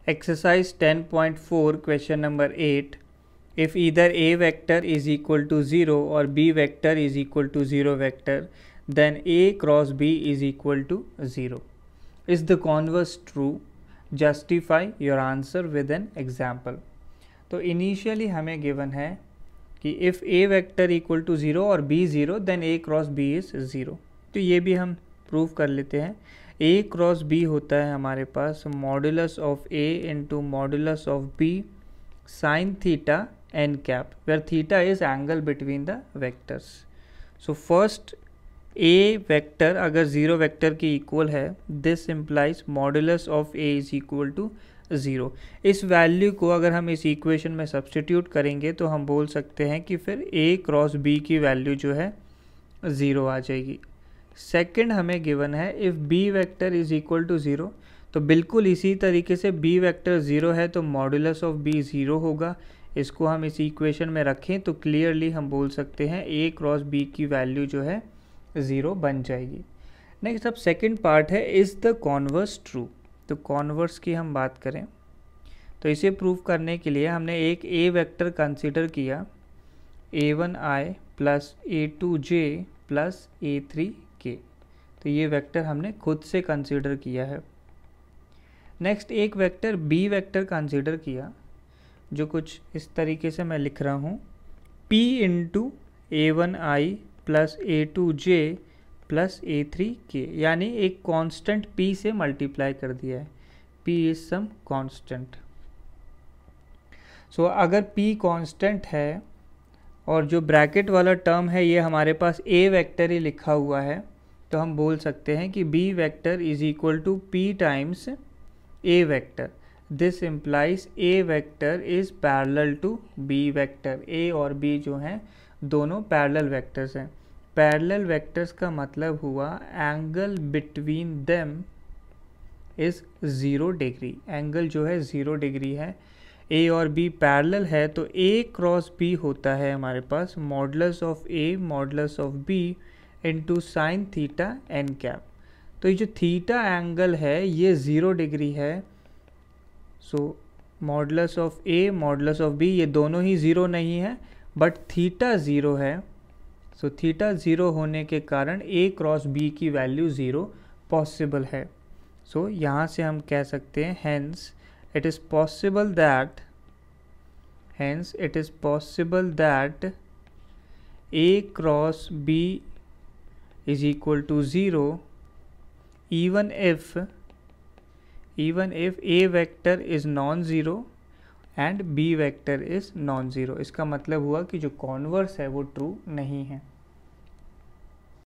Exercise 10.4 question number 8. If either A vector is equal to 0 or B vector is equal to 0 vector, then A cross B is equal to 0. Is the converse true? Justify your answer with an example. तो initially हमें given है कि if A vector equal to 0 और B 0 then A cross B is 0. तो ये भी हम prove कर लेते हैं. A क्रॉस B होता है हमारे पास modulus of A into modulus of B sine theta n cap, where theta is angle between the vectors. So first A vector अगर 0 वेक्टर के इक्वल है, this implies modulus of A is equal to 0. इस value को अगर हम इस equation में substitute करेंगे तो हम बोल सकते हैं कि फिर A क्रॉस B की वैल्यू जो है 0 आ जाएगी. सेकंड हमें गिवन है if B vector is equal to 0, तो बिल्कुल इसी तरीके से B वेक्टर 0 है तो मॉडुलस ऑफ B 0 होगा. इसको हम इस इक्वेशन में रखें तो क्लियरली हम बोल सकते हैं A क्रॉस B की वैल्यू जो है 0 बन जाएगी. नेक्स्ट अब सेकंड पार्ट है इज़ द कॉन्वर्स ट्रू. तो कॉन्वर्स की हम बात करें तो इसे प्रूव करने के लिए हमने एक A वेक्टर कंसीडर किया A1i plus A2j plus A3k. तो ये वेक्टर हमने खुद से कंसीडर किया है. नेक्स्ट एक वेक्टर B वेक्टर कंसीडर किया जो कुछ इस तरीके से मैं लिख रहा हूँ P into A1i plus A2j plus A3k, यानी एक कांस्टेंट P से मल्टीप्लाई कर दिया है. P is some constant. So अगर P कांस्टेंट है और जो ब्रैकेट वाला टर्म है ये हमारे पास A वेक्टर ही लिखा हुआ है, तो हम बोल सकते हैं कि B vector is equal to P times A vector. This implies A vector is parallel to B vector. A और B जो हैं दोनों पैरेलल वेक्टर्स हैं. पैरेलल वेक्टर्स का मतलब हुआ angle between them is 0 degree. Angle जो है 0 डिग्री है. A और B पैरेलल है तो A क्रॉस B होता है हमारे पास modulus of A modulus of B into sine theta n cap. तो ये जो थीटा एंगल है ये 0 डिग्री है. So modulus of A modulus of B ये दोनों ही 0 नहीं है बट थीटा 0 है. सो थीटा 0 होने के कारण A क्रॉस B की वैल्यू 0 पॉसिबल है. सो यहाँ से हम कह सकते हैं hence it is possible that A cross B is equal to 0 even if A vector is non-zero and B vector is non-zero. इसका मतलब हुआ कि जो कॉन्वर्स है वो ट्रू नहीं है.